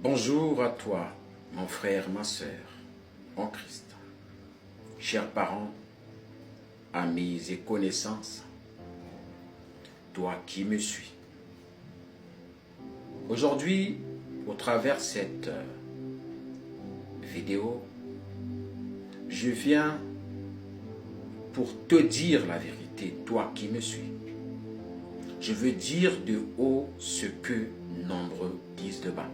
Bonjour à toi, mon frère, ma sœur, en Christ. Chers parents, amis et connaissances, toi qui me suis. Aujourd'hui, au travers de cette vidéo, je viens pour te dire la vérité, toi qui me suis. Je veux dire de haut ce que nombreux disent de bas.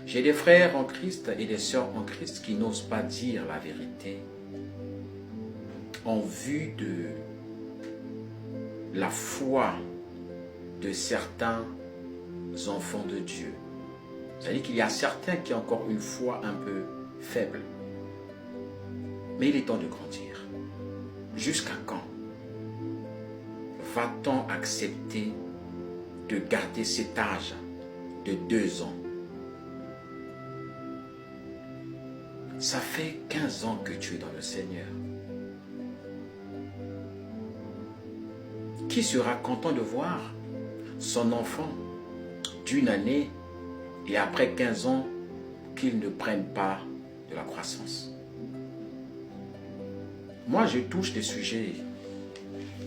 J'ai des frères en Christ et des sœurs en Christ qui n'osent pas dire la vérité en vue de la foi de certains enfants de Dieu. C'est-à-dire qu'il y a certains qui ont encore une foi un peu faible. Mais il est temps de grandir. Jusqu'à quand va-t-on accepter de garder cet âge de 2 ans? Ça fait 15 ans que tu es dans le Seigneur. Qui sera content de voir son enfant d'une année et après 15 ans qu'il ne prenne pas de la croissance? Moi, je touche des sujets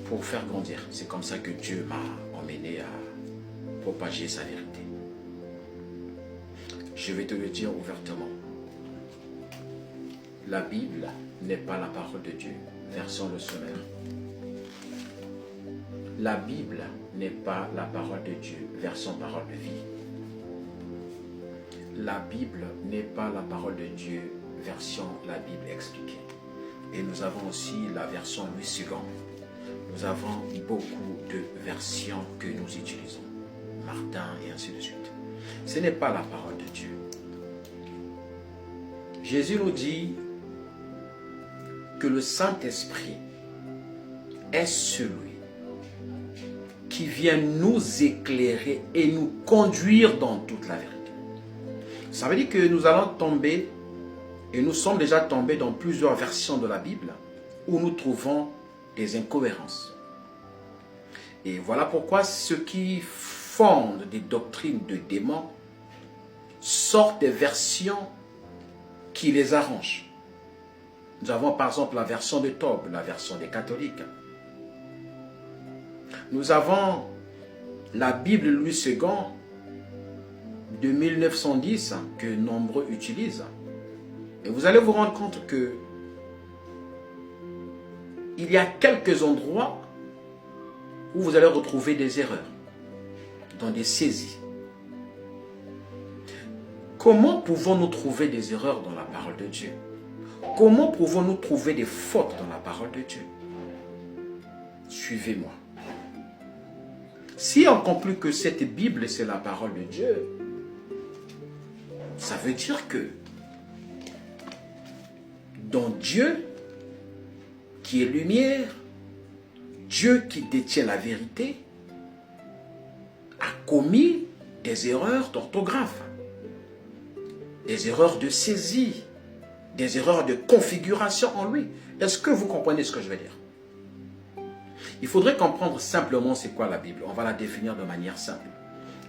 pour faire grandir. C'est comme ça que Dieu m'a emmené à propager sa vérité. Je vais te le dire ouvertement. La Bible n'est pas la parole de Dieu. Version le sommaire. La Bible n'est pas la parole de Dieu. Version parole de vie. La Bible n'est pas la parole de Dieu. Version la Bible expliquée. Et nous avons aussi la version Louis II. Nous avons beaucoup de versions que nous utilisons. Martin et ainsi de suite. Ce n'est pas la parole de Dieu. Jésus nous dit que le Saint-Esprit est celui qui vient nous éclairer et nous conduire dans toute la vérité. Ça veut dire que nous allons tomber, et nous sommes déjà tombés dans plusieurs versions de la Bible, où nous trouvons des incohérences. Et voilà pourquoi ceux qui fondent des doctrines de démons sortent des versions qui les arrangent. Nous avons par exemple la version de Tob, la version des catholiques. Nous avons la Bible Louis II de 1910 que nombreux utilisent. Et vous allez vous rendre compte que il y a quelques endroits où vous allez retrouver des erreurs, dans des saisies. Comment pouvons-nous trouver des erreurs dans la parole de Dieu? Comment pouvons-nous trouver des fautes dans la parole de Dieu? Suivez-moi. Si on conclut que cette Bible, c'est la parole de Dieu, ça veut dire que dans Dieu, qui est lumière, Dieu qui détient la vérité, a commis des erreurs d'orthographe, des erreurs de saisie, des erreurs de configuration en lui. Est-ce que vous comprenez ce que je veux dire? Il faudrait comprendre simplement c'est quoi la Bible. On va la définir de manière simple.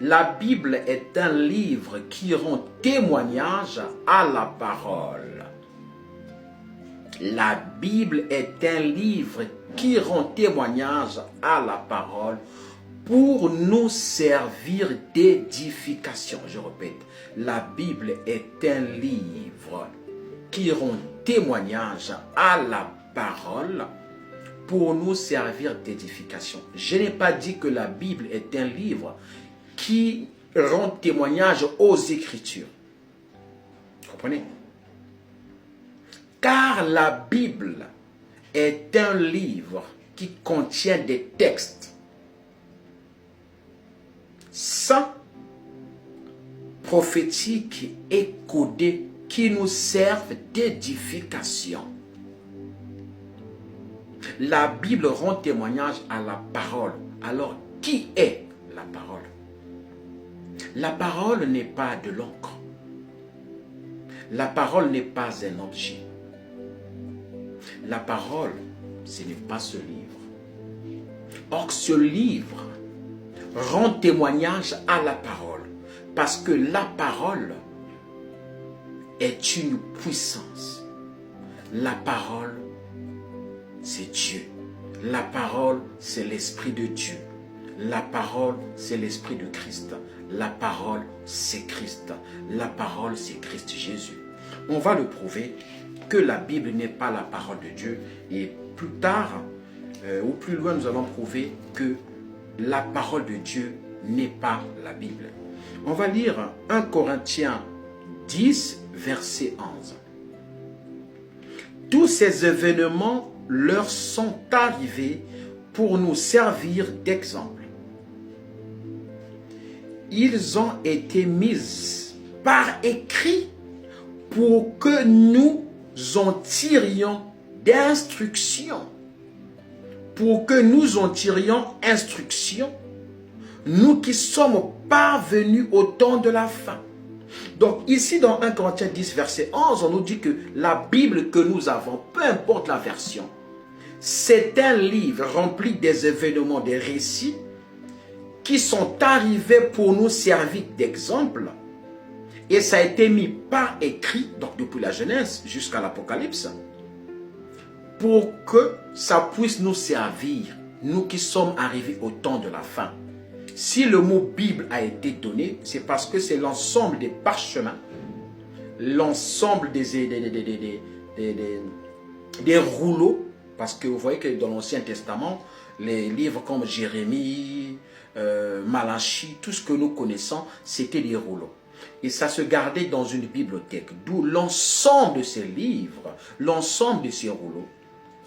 La Bible est un livre qui rend témoignage à la parole. La Bible est un livre qui rend témoignage à la parole pour nous servir d'édification. Je répète, la Bible est un livre qui rend témoignage à la parole pour nous servir d'édification. Je n'ai pas dit que la Bible est un livre qui rend témoignage aux Écritures. Vous comprenez? Car la Bible est un livre qui contient des textes saints, prophétiques et codés qui nous servent d'édification. La Bible rend témoignage à la parole. Alors, qui est la parole? La parole n'est pas de l'encre. La parole n'est pas un objet. La parole, ce n'est pas ce livre. Or, ce livre rend témoignage à la parole. Parce que la parole est une puissance. La parole, c'est Dieu. La parole, c'est l'Esprit de Dieu. La parole, c'est l'Esprit de Christ. La parole, c'est Christ. La parole, c'est Christ Jésus. On va le prouver que la Bible n'est pas la parole de Dieu. Et plus tard, ou plus loin, nous allons prouver que la parole de Dieu n'est pas la Bible. On va lire 1 Corinthiens 10, verset 11. Tous ces événements leur sont arrivés pour nous servir d'exemple. Ils ont été mis par écrit pour que nous en tirions d'instruction. Pour que nous en tirions instruction, nous qui sommes parvenus au temps de la fin. Donc ici dans 1 Corinthiens 10 verset 11, on nous dit que la Bible que nous avons, peu importe la version, c'est un livre rempli des événements, des récits qui sont arrivés pour nous servir d'exemple. Et ça a été mis par écrit, donc depuis la Genèse jusqu'à l'Apocalypse, pour que ça puisse nous servir, nous qui sommes arrivés au temps de la fin. Si le mot Bible a été donné, c'est parce que c'est l'ensemble des parchemins, l'ensemble des rouleaux, parce que vous voyez que dans l'Ancien Testament, les livres comme Jérémie, Malachie, tout ce que nous connaissons, c'était des rouleaux. Et ça se gardait dans une bibliothèque, d'où l'ensemble de ces livres, l'ensemble de ces rouleaux,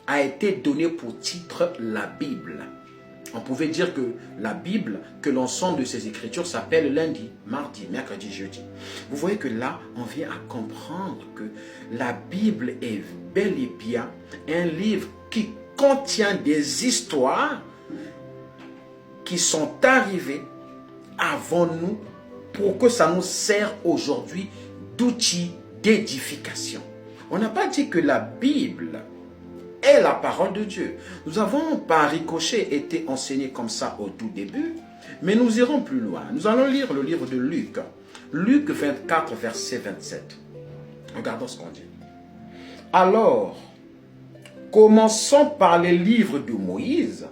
a été donné pour titre la Bible. On pouvait dire que la Bible, que l'ensemble de ces écritures s'appelle lundi, mardi, mercredi, jeudi. Vous voyez que là, on vient à comprendre que la Bible est bel et bien un livre qui contient des histoires qui sont arrivées avant nous pour que ça nous sert aujourd'hui d'outil d'édification. On n'a pas dit que la Bible est la parole de Dieu. Nous avons par ricochet été enseignés comme ça au tout début, mais nous irons plus loin. Nous allons lire le livre de Luc. Luc 24, verset 27. Regardons ce qu'on dit. Alors, commençons par les livres de Moïse,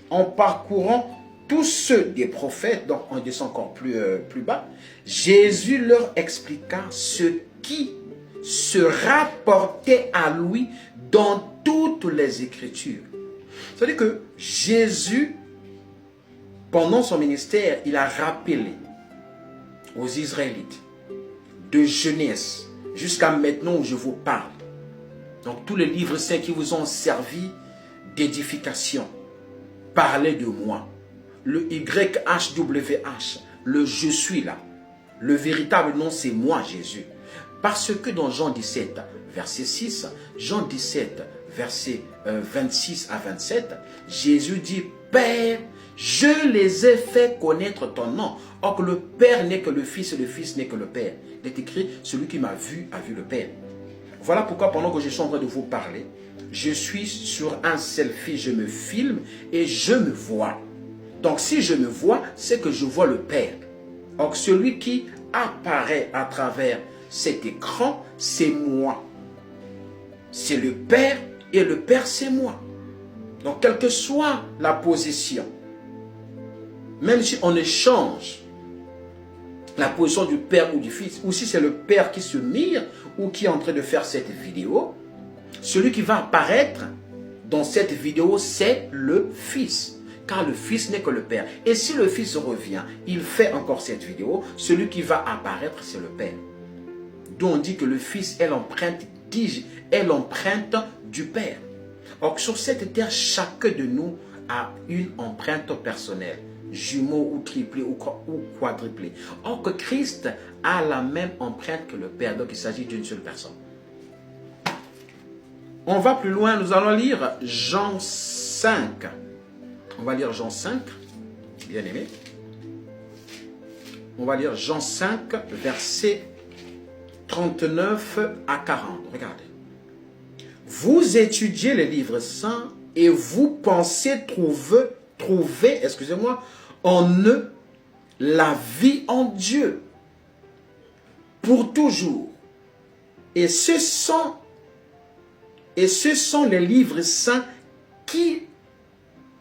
en parcourant tous ceux des prophètes, donc on descend encore plus bas, Jésus leur expliqua ce qui se rapportait à lui dans toutes les Écritures. C'est-à-dire que Jésus, pendant son ministère, il a rappelé aux Israélites, de Genèse jusqu'à maintenant où je vous parle, donc tous les livres saints qui vous ont servi d'édification, parlez de moi. Le YHWH, le je suis là. Le véritable nom, c'est moi, Jésus. Parce que dans Jean 17, verset 6, Jean 17, verset 26 à 27, Jésus dit, Père, je les ai fait connaître ton nom. Or que le Père n'est que le Fils et le Fils n'est que le Père. Il est écrit, celui qui m'a vu a vu le Père. Voilà pourquoi pendant que je suis en train de vous parler, je suis sur un selfie, je me filme et je me vois. Donc si je me vois, c'est que je vois le Père. Or celui qui apparaît à travers cet écran, c'est moi. C'est le Père et le Père c'est moi. Donc quelle que soit la position, même si on échange la position du Père ou du Fils, ou si c'est le Père qui se mire ou qui est en train de faire cette vidéo, celui qui va apparaître dans cette vidéo, c'est le Fils. Car le Fils n'est que le Père. Et si le Fils revient, il fait encore cette vidéo, celui qui va apparaître, c'est le Père. D'où on dit que le Fils est l'empreinte du Père. Or, sur cette terre, chacun de nous a une empreinte personnelle, jumeau ou triplé ou quadruplé. Or que Christ a la même empreinte que le Père, donc il s'agit d'une seule personne. On va plus loin, nous allons lire Jean 5. On va lire Jean 5, bien aimé. On va lire Jean 5, versets 39 à 40. Regardez. Vous étudiez les livres saints et vous pensez trouver, excusez-moi, en eux la vie en Dieu. pour toujours. Et ce sont les livres saints qui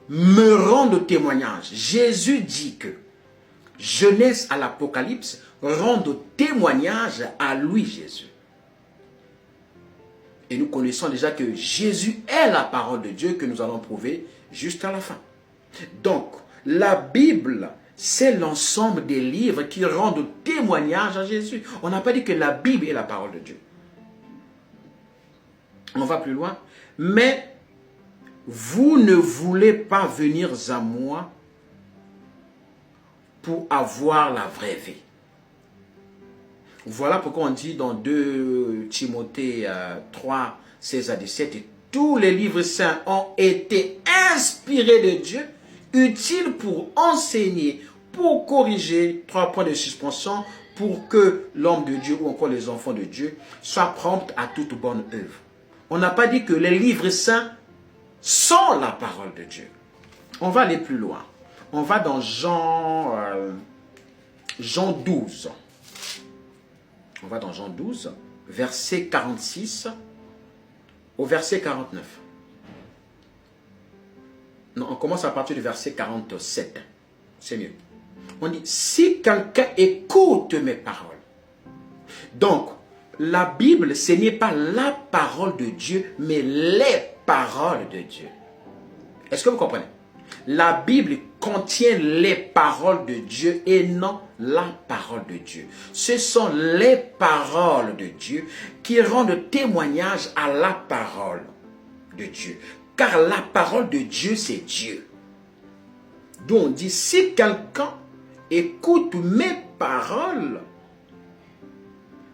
me rendent témoignage. Jésus dit que Genèse à l'Apocalypse rendent témoignage à lui, Jésus. Et nous connaissons déjà que Jésus est la parole de Dieu que nous allons prouver jusqu'à la fin. Donc, la Bible, c'est l'ensemble des livres qui rendent témoignage à Jésus. On n'a pas dit que la Bible est la parole de Dieu. On va plus loin. Mais vous ne voulez pas venir à moi pour avoir la vraie vie. Voilà pourquoi on dit dans 2 Timothée 3, 16 à 17, tous les livres saints ont été inspirés de Dieu, utiles pour enseigner, pour corriger, 3 points de suspension, pour que l'homme de Dieu ou encore les enfants de Dieu soient prompts à toute bonne œuvre. On n'a pas dit que les livres saints sont la parole de Dieu. On va aller plus loin. On va dans Jean 12. On va dans Jean 12, verset 46 au verset 49. Non, on commence à partir du verset 47. C'est mieux. On dit, si quelqu'un écoute mes paroles. Donc, la Bible, ce n'est pas la parole de Dieu, mais les paroles de Dieu. Est-ce que vous comprenez? La Bible contient les paroles de Dieu et non la parole de Dieu. Ce sont les paroles de Dieu qui rendent témoignage à la parole de Dieu. Car la parole de Dieu, c'est Dieu. Donc on dit, si quelqu'un écoute mes paroles,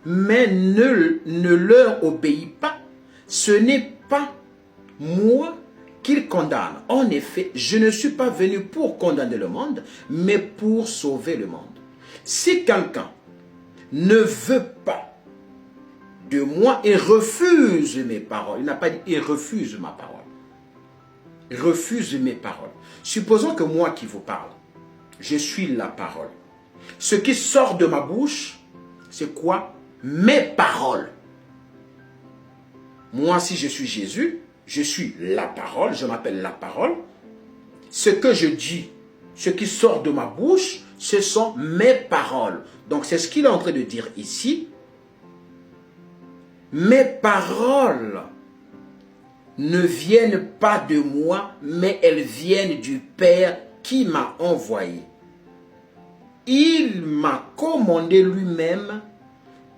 mais ne leur obéit pas, ce n'est pas moi qu'il condamne. En effet, je ne suis pas venu pour condamner le monde, mais pour sauver le monde. Si quelqu'un ne veut pas de moi et refuse mes paroles, il n'a pas dit « il refuse ma parole », il refuse mes paroles. Supposons que moi qui vous parle, je suis la parole. Ce qui sort de ma bouche, c'est quoi? Mes paroles. Moi, si je suis Jésus, je suis la parole, je m'appelle la parole. Ce que je dis, ce qui sort de ma bouche, ce sont mes paroles. Donc c'est ce qu'il est en train de dire ici. Mes paroles ne viennent pas de moi, mais elles viennent du Père qui m'a envoyé. Il m'a commandé lui-même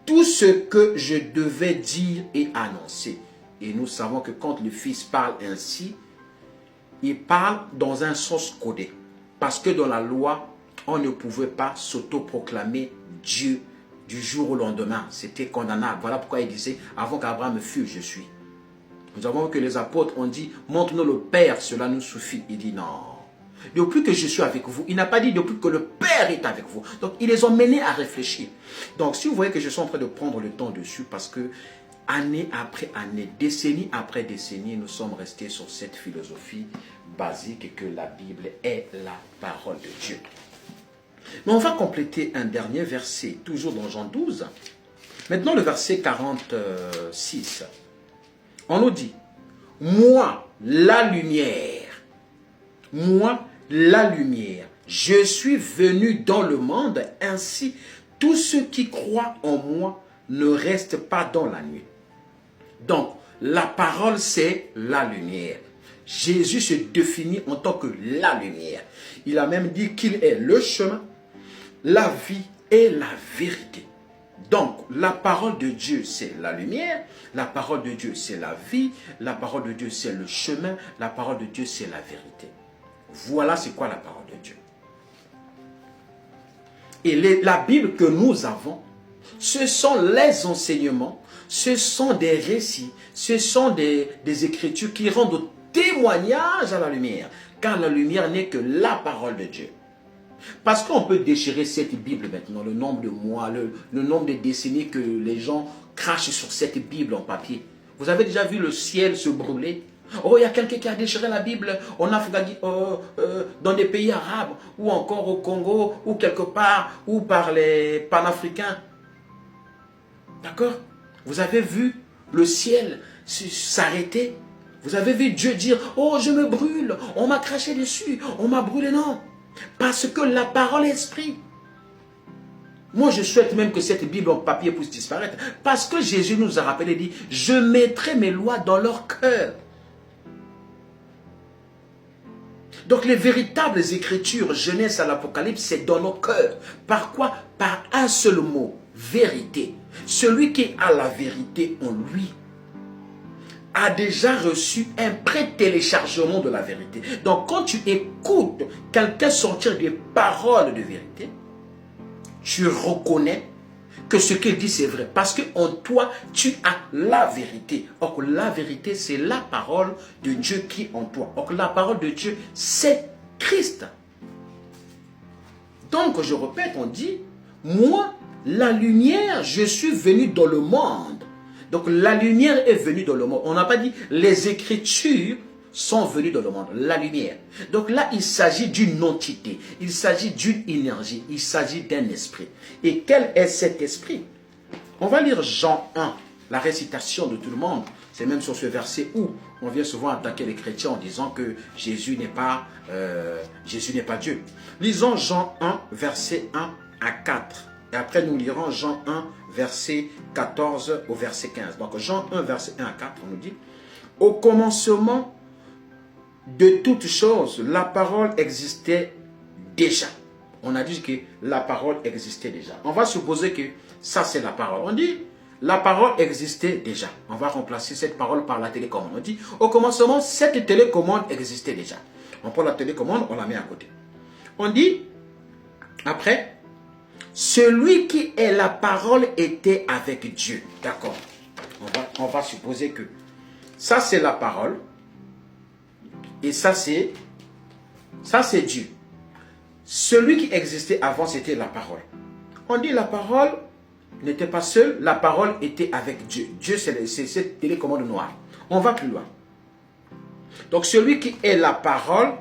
tout ce que je devais dire et annoncer. Et nous savons que quand le Fils parle ainsi, il parle dans un sens codé. Parce que dans la loi, on ne pouvait pas s'autoproclamer Dieu du jour au lendemain. C'était condamnable. Voilà pourquoi il disait, avant qu'Abraham fût, je suis. Nous avons vu que les apôtres ont dit, montre-nous le Père, cela nous suffit. Il dit non. Depuis que je suis avec vous, il n'a pas dit depuis que le Père est avec vous. Donc, ils les ont menés à réfléchir. Donc, si vous voyez que je suis en train de prendre le temps dessus, parce que année après année, décennie après décennie, nous sommes restés sur cette philosophie basique que la Bible est la parole de Dieu. Mais on va compléter un dernier verset, toujours dans Jean 12. Maintenant, le verset 46. On nous dit, moi, la lumière, je suis venu dans le monde, ainsi tous ceux qui croient en moi ne restent pas dans la nuit. Donc, la parole, c'est la lumière. Jésus se définit en tant que la lumière. Il a même dit qu'il est le chemin, la vie et la vérité. Donc, la parole de Dieu, c'est la lumière. La parole de Dieu, c'est la vie. La parole de Dieu, c'est le chemin. La parole de Dieu, c'est la vérité. Voilà c'est quoi la parole de Dieu. Et la Bible que nous avons, ce sont les enseignements, ce sont des récits, ce sont des écritures qui rendent témoignage à la lumière. Car la lumière n'est que la parole de Dieu. Parce qu'on peut déchirer cette Bible maintenant, le nombre de mois, le nombre de décennies que les gens crachent sur cette Bible en papier. Vous avez déjà vu le ciel se brûler? Oh, il y a quelqu'un qui a déchiré la Bible en Afghanistan, dans des pays arabes, ou encore au Congo, ou quelque part, ou par les panafricains. D'accord? Vous avez vu le ciel s'arrêter? Vous avez vu Dieu dire, oh, je me brûle, on m'a craché dessus, on m'a brûlé? Non. Parce que la parole est esprit. Moi, je souhaite même que cette Bible en papier puisse disparaître. Parce que Jésus nous a rappelé, il dit, je mettrai mes lois dans leur cœur. Donc les véritables écritures, Genèse à l'Apocalypse, c'est dans nos cœurs. Par quoi? Par un seul mot, vérité. Celui qui a la vérité en lui a déjà reçu un pré-téléchargement de la vérité. Donc quand tu écoutes quelqu'un sortir des paroles de vérité, tu reconnais que ce qu'il dit c'est vrai. Parce qu'en toi, tu as la vérité. Or la vérité, c'est la parole de Dieu qui est en toi. Or la parole de Dieu, c'est Christ. Donc je répète, on dit, moi, la lumière, je suis venu dans le monde. Donc la lumière est venue dans le monde. On n'a pas dit les Écritures sont venues dans le monde. La lumière. Donc là, il s'agit d'une entité. Il s'agit d'une énergie. Il s'agit d'un esprit. Et quel est cet esprit? On va lire Jean 1, la récitation de tout le monde. C'est même sur ce verset où on vient souvent attaquer les chrétiens en disant que Jésus n'est pas Dieu. Lisons Jean 1, verset 1 à 4. Et après, nous lirons Jean 1, verset 14 au verset 15. Donc, Jean 1, verset 1 à 4, on nous dit, « Au commencement de toutes choses, la parole existait déjà. » On a dit que la parole existait déjà. On va supposer que ça, c'est la parole. On dit, la parole existait déjà. On va remplacer cette parole par la télécommande. On dit, au commencement, cette télécommande existait déjà. On prend la télécommande, on la met à côté. On dit, après, celui qui est la parole était avec Dieu. D'accord. On va supposer que ça, c'est la parole. Et ça, c'est Dieu. Celui qui existait avant, c'était la parole. On dit la parole n'était pas seule, la parole était avec Dieu. Dieu, c'est cette télécommande noire. On va plus loin. Donc, celui qui est la parole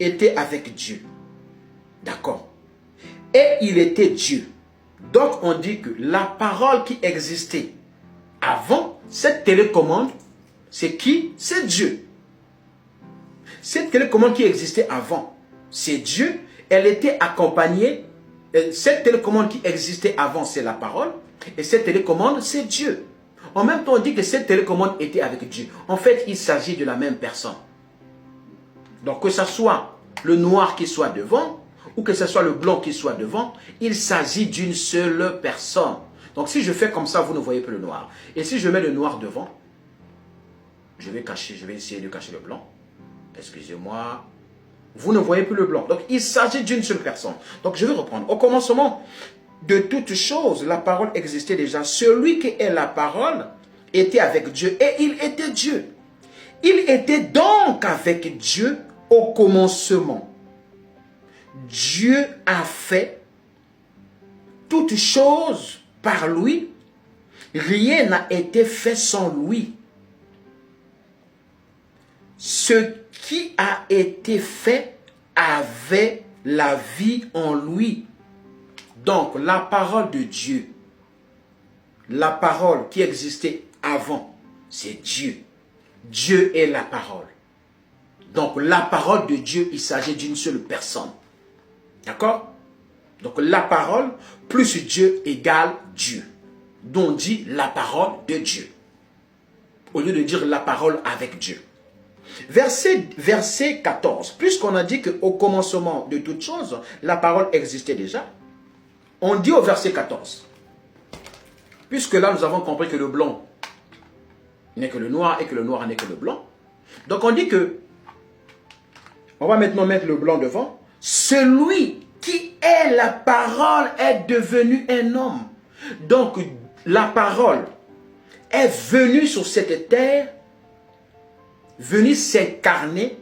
était avec Dieu. D'accord. Et il était Dieu. Donc, on dit que la parole qui existait avant, cette télécommande, c'est qui? C'est Dieu. Cette télécommande qui existait avant, c'est Dieu. Elle était accompagnée. Cette télécommande qui existait avant, c'est la parole. Et cette télécommande, c'est Dieu. En même temps, on dit que cette télécommande était avec Dieu. En fait, il s'agit de la même personne. Donc, que ce soit le noir qui soit devant, ou que ce soit le blanc qui soit devant, il s'agit d'une seule personne. Donc, si je fais comme ça, vous ne voyez plus le noir. Et si je mets le noir devant, je vais essayer de cacher le blanc. Excusez-moi. Vous ne voyez plus le blanc. Donc, il s'agit d'une seule personne. Donc, je vais reprendre. Au commencement de toutes choses, la parole existait déjà. Celui qui est la parole était avec Dieu et il était Dieu. Il était donc avec Dieu au commencement. Dieu a fait toutes choses par lui. Rien n'a été fait sans lui. Ce qui a été fait avait la vie en lui. Donc, la parole de Dieu, la parole qui existait avant, c'est Dieu. Dieu est la parole. Donc, la parole de Dieu, il s'agit d'une seule personne. D'accord? Donc, la parole plus Dieu égale Dieu. Donc, on dit la parole de Dieu. Au lieu de dire la parole avec Dieu. Verset 14. Puisqu'on a dit qu'au commencement de toutes choses, la parole existait déjà. On dit au verset 14. Puisque là, nous avons compris que le blanc n'est que le noir et que le noir n'est que le blanc. Donc, on dit que, on va maintenant mettre le blanc devant. Celui qui est la parole est devenu un homme. Donc, la parole est venue sur cette terre, venue s'incarner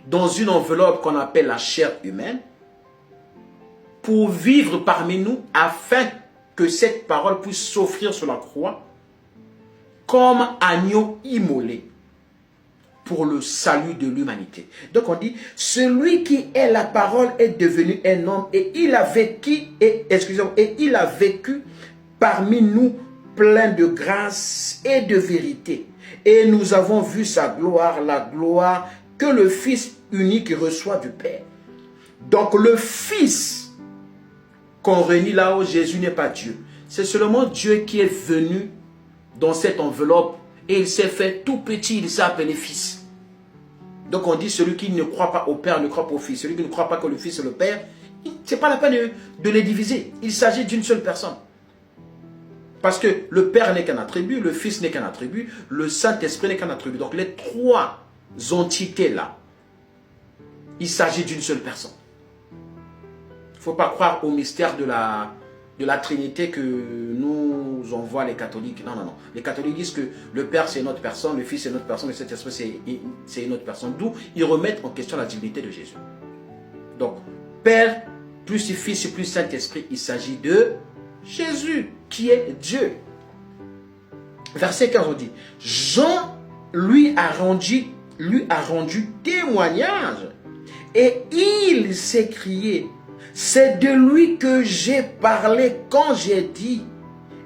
dans une enveloppe qu'on appelle la chair humaine, pour vivre parmi nous, afin que cette parole puisse s'offrir sur la croix comme agneau immolé pour le salut de l'humanité. Donc on dit, celui qui est la parole est devenu un homme et il a vécu, et il a vécu parmi nous plein de grâce et de vérité. Et nous avons vu sa gloire, la gloire que le Fils unique reçoit du Père. Donc le Fils qu'on réunit là-haut, Jésus n'est pas Dieu. C'est seulement Dieu qui est venu dans cette enveloppe et il s'est fait tout petit, il s'est appelé Fils. Donc on dit celui qui ne croit pas au Père ne croit pas au Fils. Celui qui ne croit pas que le Fils est le Père, ce n'est pas la peine de les diviser. Il s'agit d'une seule personne. Parce que le Père n'est qu'un attribut, le Fils n'est qu'un attribut, le Saint-Esprit n'est qu'un attribut. Donc les trois entités là, il s'agit d'une seule personne. Il ne faut pas croire au mystère de la Trinité que nous envoient les catholiques. Non, non, non. Les catholiques disent que le Père c'est une autre personne, le Fils c'est une autre personne, le Saint-Esprit c'est une autre personne. D'où ils remettent en question la divinité de Jésus. Donc, Père plus le Fils plus Saint-Esprit, il s'agit de Jésus qui est Dieu. Verset 15 on dit, Jean lui a rendu témoignage et il s'écriait, c'est de lui que j'ai parlé quand j'ai dit,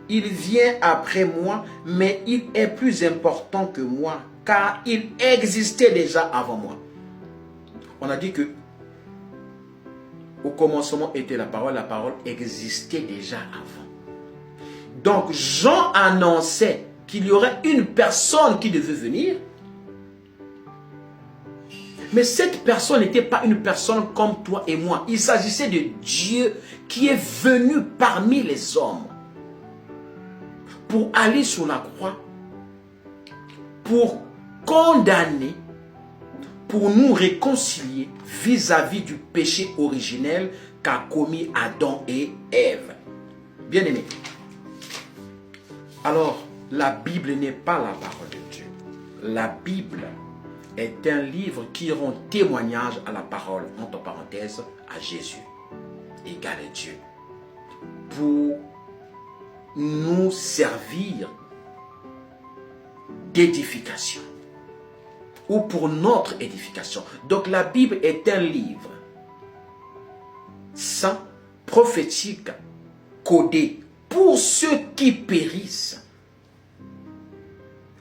il vient après moi, mais il est plus important que moi, car il existait déjà avant moi. On a dit que au commencement était la parole existait déjà avant. Donc Jean annonçait qu'il y aurait une personne qui devait venir. Mais cette personne n'était pas une personne comme toi et moi. Il s'agissait de Dieu qui est venu parmi les hommes pour aller sur la croix, pour condamner, pour nous réconcilier vis-à-vis du péché originel qu'a commis Adam et Ève. Bien-aimés, alors la Bible n'est pas la parole de Dieu. La Bible est un livre qui rend témoignage à la parole, entre parenthèses, à Jésus, égal à Dieu, pour nous servir d'édification ou pour notre édification. Donc la Bible est un livre saint, prophétique, codé pour ceux qui périssent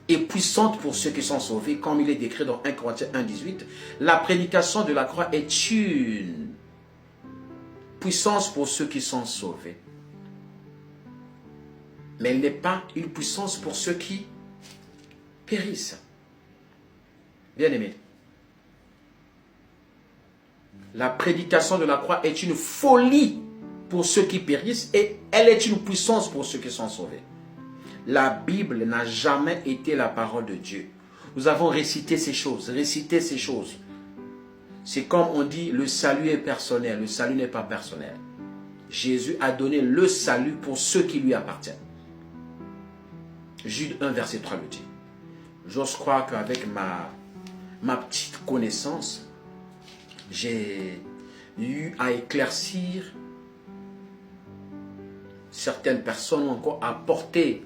et puissante pour ceux qui sont sauvés, comme il est décrit dans 1 Corinthiens 1,18. La prédication de la croix est une puissance pour ceux qui sont sauvés. Mais elle n'est pas une puissance pour ceux qui périssent. Bien-aimés, la prédication de la croix est une folie pour ceux qui périssent et elle est une puissance pour ceux qui sont sauvés. La Bible n'a jamais été la parole de Dieu. Nous avons récité ces choses, C'est comme on dit, le salut est personnel, le salut n'est pas personnel. Jésus a donné le salut pour ceux qui lui appartiennent. Jude 1, verset 3 le dit. J'ose croire qu'avec ma petite connaissance, j'ai eu à éclaircir certaines personnes ou encore à porter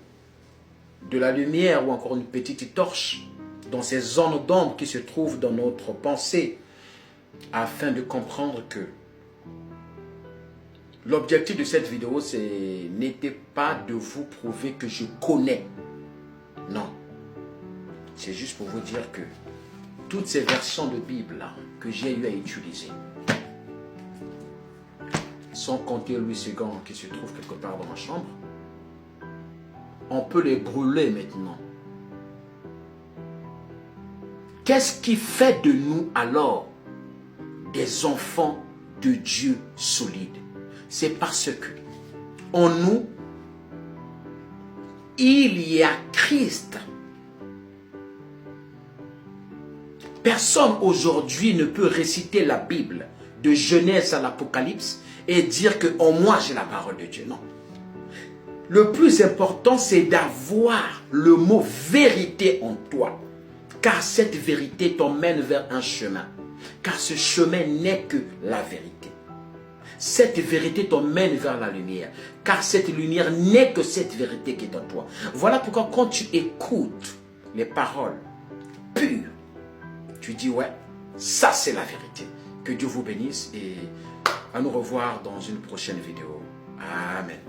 de la lumière ou encore une petite torche dans ces zones d'ombre qui se trouvent dans notre pensée afin de comprendre que l'objectif de cette vidéo n'était pas de vous prouver que je connais. Non. C'est juste pour vous dire que toutes ces versions de Bible là, que j'ai eu à utiliser, sans compter Louis II qui se trouve quelque part dans ma chambre, on peut les brûler maintenant. Qu'est-ce qui fait de nous alors des enfants de Dieu solides? C'est parce que en nous, il y a Christ. Personne aujourd'hui ne peut réciter la Bible de Genèse à l'Apocalypse et dire que en moi j'ai la parole de Dieu. Non. Le plus important, c'est d'avoir le mot vérité en toi. Car cette vérité t'emmène vers un chemin. Car ce chemin n'est que la vérité. Cette vérité t'emmène vers la lumière. Car cette lumière n'est que cette vérité qui est en toi. Voilà pourquoi quand tu écoutes les paroles pures, tu dis ouais, ça c'est la vérité. Que Dieu vous bénisse et à nous revoir dans une prochaine vidéo. Amen.